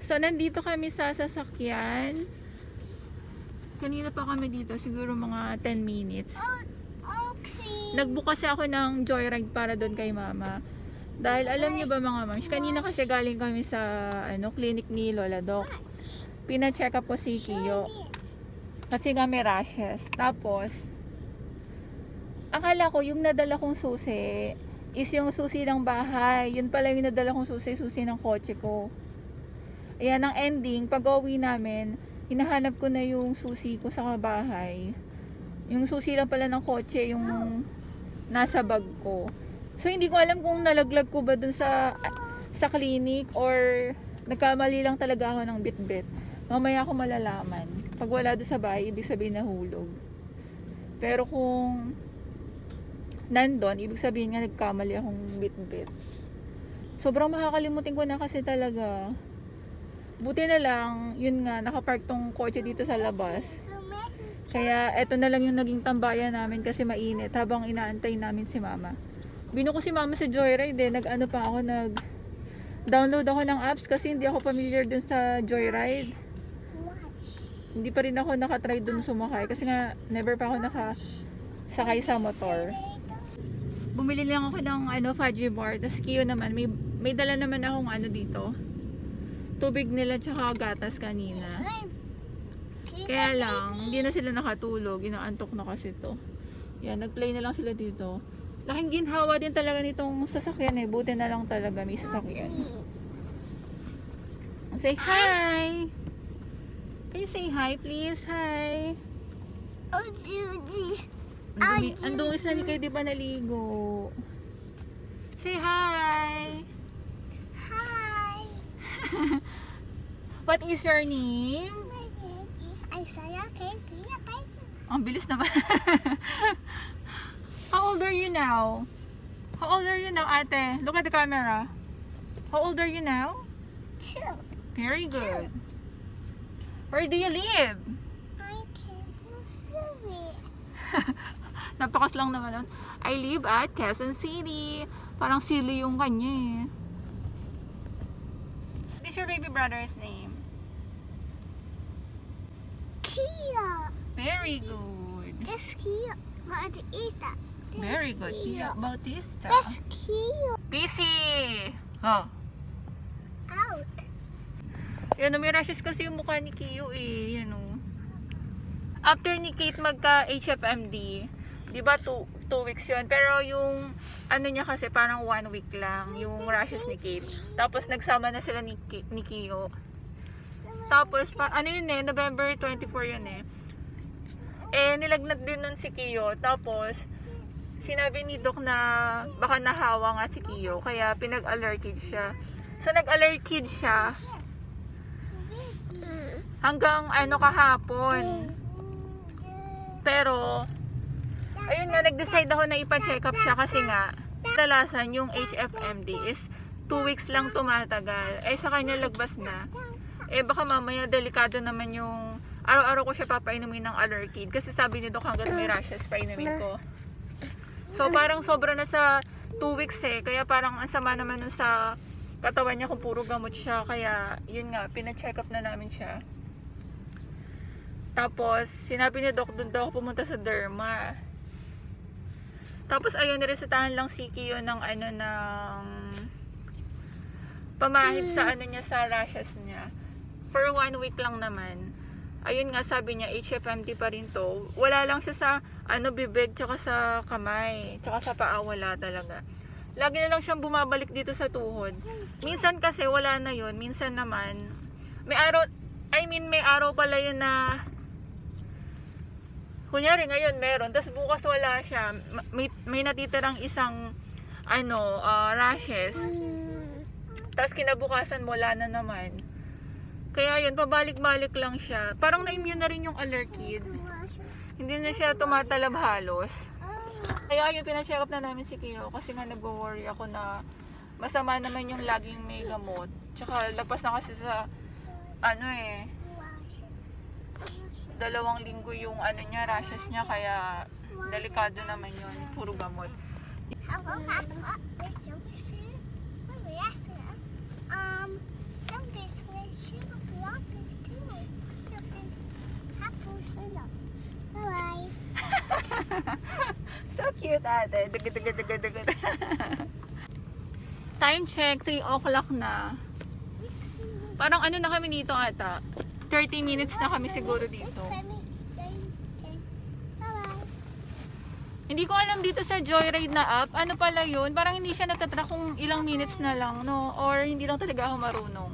So, nandito kami sa sasakyan. Kanina pa kami dito, siguro mga 10 minutes. Okay. Nagbook kasi ako ng joyride para doon kay mama. Dahil alam niyo ba mga mams, kanina kasi galing kami sa clinic ni Lola Doc. Pina-check up ko si Kiyo. Kasi nga may rashes. Tapos, akala ko yung nadala kong susi is yung susi ng bahay. Yun pala yung nadala kong susi ng kotse ko. Ayan ang ending, pag-uwi namin, hinahanap ko na yung susi ko sa bahay. Yung susi lang pala ng kotse, yung nasa bag ko. So, hindi ko alam kung nalaglag ko ba dun sa clinic or nagkamali lang talaga ako ng bit-bit. Mamaya ako malalaman. Pag wala doon sa bahay, ibig sabihin nahulog. Pero kung nandun, ibig sabihin nga nagkamali akong bit-bit. Sobrang makakalimutin ko na kasi talaga. Buti na lang, yun nga, nakapark tong kotse dito sa labas. Kaya eto na lang yung naging tambayan namin kasi mainit habang inaantay namin si mama. Binuko si mama sa Joyride nag-ano pa ako, nag-download ako ng apps kasi hindi ako familiar dun sa Joyride. Hindi pa rin ako nakatry dun sumakay kasi nga never pa ako nakasakay sa motor. Bumili lang ako ng fudgy bar, tas Kiyo naman, may dala naman akong dito. Tubig nila tsaka gatas kanina. Kaya lang, hindi na sila nakatulog. Inaantok na kasi to. Yan, nag-play na lang sila dito. Laking ginhawa din talaga nitong sasakyan Buti na lang talaga may sasakyan. Say hi! Can you say hi please? Hi! Oh, Judy. Ang dungis na ni kayo, di ba naligo? Say hi! Hi. What is your name? My name is Isaiah Katie. Ang bilis naman. How old are you now? How old are you now, ate? Look at the camera. How old are you now? 2. Very good. Where do you live? I can't see it. Napakas lang naman nun. I live at Quezon City. Parang silly yung kanya What is your baby brother's name? Kia. Very good. That's Kia. Bautista. Very good. Kia Bautista. That's Kia. Busy! Oh. Out. Yan, may rashes kasi yung mukha ni Kiyo Yan After ni Kate magka HFMD, di ba 2 weeks yun? Pero yung niya kasi parang 1 week lang yung rashes ni Kate. Tapos nagsama na sila ni Kiyo. Tapos November 24 yun nilagnat din nun si Kiyo. Tapos sinabi ni Doc na baka nahawa nga si Kiyo, kaya pinag-allergid siya. So nag-allergid siya hanggang kahapon. Pero ayun nga, nag-decide ako na ipa-check up siya kasi nga kadalasan yung HFMD is 2 weeks lang tumatagal. Sa kanya lagbas na. Baka mamaya delikado naman yung araw-araw ko siya papainumin ng Allerkid kasi sabi ni Doc hanggang may rashes painumin ko. So parang sobra na sa 2 weeks kaya parang ang sama naman nun sa katawan niya kung puro gamot siya, kaya yun nga, pina-check up na namin siya. Tapos sinabi ni Doc doon daw pumunta sa derma. Tapos ayun, niresetahan lang si Kiyo ng ng pamahid sa niya, sa rashes niya. For 1 week lang naman. Ayun nga, sabi niya HFMD pa rin to. Wala lang siya sa bibig tsaka sa kamay, tsaka sa paa, wala talaga. Lagi na lang siyang bumabalik dito sa tuhod. Minsan kasi wala na yun, minsan naman may araw pala yun na kunyari ngayon meron, tapos bukas wala siya. May natitirang isang rashes. Tapos kinabukasan wala na naman. Kaya yun, pabalik-balik lang siya. Parang na-immune na rin yung Allerkid. Hindi na siya tumatalab halos. Kaya yun, pina-check up na namin si Kiyo kasi nga nag-worry ako na masama naman yung laging may gamot. Tsaka lapas na kasi sa 2 linggo yung niya, rashes niya, kaya delikado naman yun, puro gamot. Hello, that's what this this one sugar block too. Apple syrup. Bye-bye. So cute, ate. Time check, 3 o'clock na. Parang ano na kami dito ata. 30 minutes na kami siguro dito. Hindi ko alam dito sa Joyride na app, ano pala yun. Parang hindi siya natatrack kung ilang minutes na lang, no? Or hindi lang talaga ako marunong.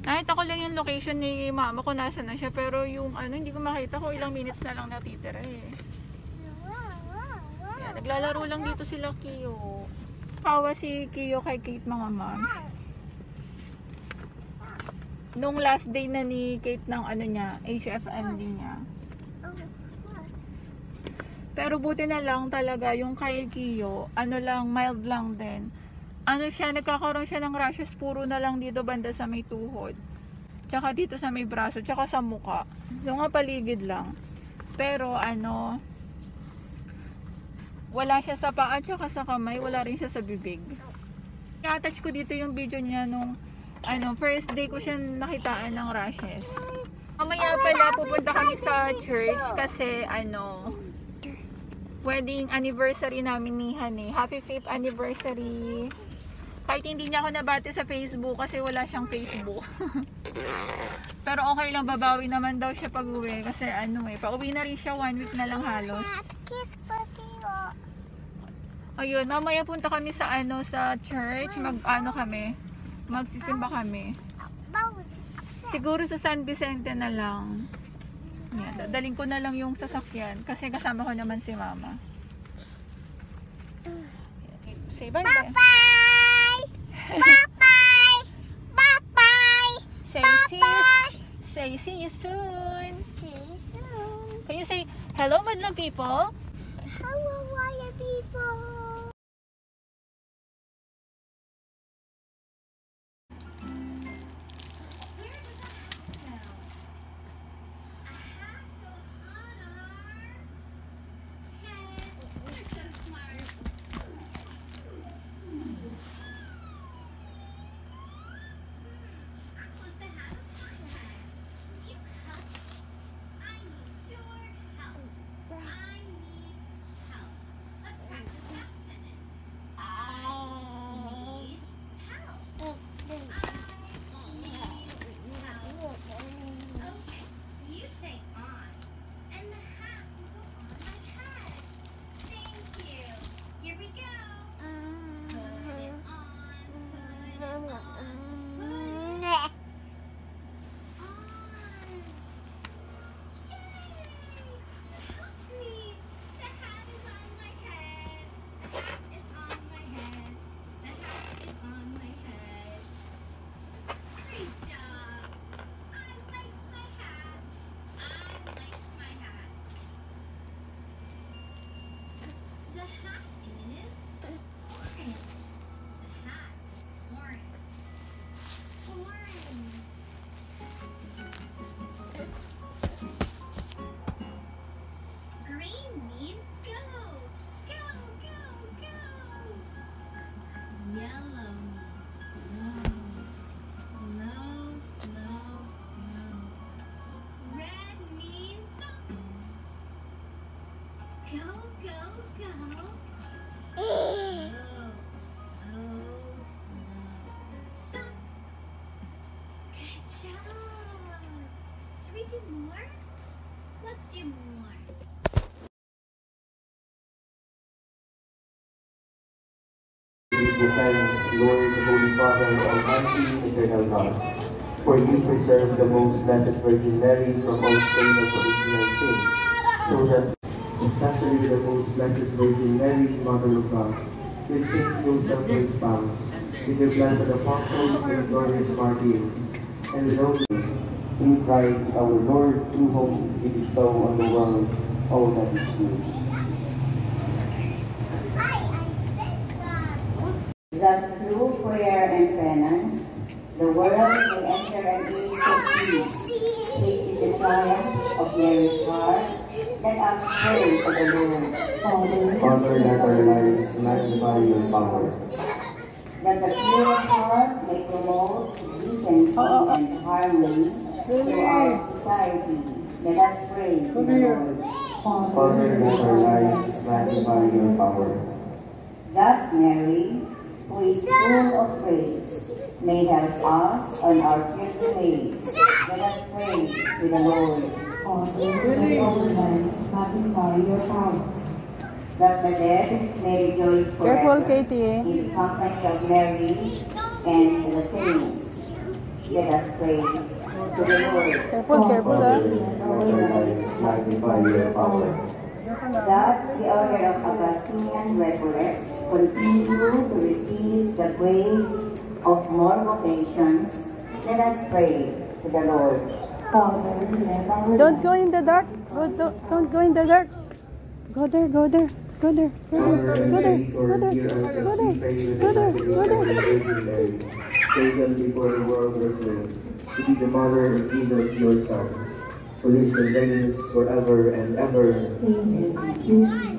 Nakita ko lang yung location ni mama ko, nasa na siya. Pero yung ano, hindi ko makita kung ilang minutes na lang natitira eh. Yan, naglalaro lang dito sila Kiyo. Kawa si Kiyo kay Kate mga moms. Nung last day na ni Kate ng ano niya, HFMD niya. Pero buti na lang talaga yung kay Kiyo, ano lang, mild lang din. Ano siya, nagkakaroon siya ng rashes puro na lang dito banda sa may tuhod. Tsaka dito sa may braso, tsaka sa muka. Yung nga paligid lang. Pero ano, wala siya sa paa, tsaka sa kamay, wala rin siya sa bibig. I-attach ko dito yung video niya nung ano, first day ko siya nakitaan ng rashes. Mamaya pala pupunta kami sa church kasi ano, wedding anniversary namin ni Hane. Happy 5th anniversary. Kahit hindi niya ako nabati sa Facebook kasi wala siyang Facebook. Pero okay lang, babawi naman daw siya pag uwi kasi ano eh, pauwi na rin siya 1 week na lang halos. Ayun, mamaya punta kami sa ano, sa church, magsisimba kami. Siguro sa San Vicente na lang. Yan, dadaling ko na lang yung sasakyan kasi kasama ko naman si mama. Say bye bye. Bye-bye! Bye-bye! Say see you soon. See you soon. Can you say hello madlang people? Hello, Waya people. Do more? Let's do more. Give thanks, Lord, Holy Father, Almighty, Eternal God, for you preserve the most blessed Virgin Mary from all stain of original sin, so that, especially the most blessed Virgin Mary, Mother of God, with Saint Joseph her spouse, with the blessed apostles and glorious martyrs, and with all through Christ our Lord, through whom we bestow on the world all that is good. That through prayer and penance, the world will enter an age of peace. This is the triumph of Mary's heart. Let us pray to the Lord. Father, let our lives magnify your power. that the pure heart may promote decency and harmony to our society. Let us pray to the Lord. Father, let our lives magnify your power. That Mary, who is full of grace, may help us on our pilgrimage. Let us pray to the Lord. Father, let our lives magnify your power. That the dead may rejoice forever Careful, Katie. in the company of Mary and the saints. Let us pray to the Lord. Careful, careful, Father, ah. let our lives magnify your power. That the order of Augustinian Recollects continue to receive the grace of more vocations. Let us pray to the Lord. Father, let our Don't go in the dark. Don't go in the dark. Go there, go there. Go there, go Father, there, and go there, pray for go there, dear go us as there, we pray with go the there, Catholic go and the there. Virgin Mary. Pray them before the world was to be the mother of Jesus, your Son, who lives and reigns forever and ever. Amen.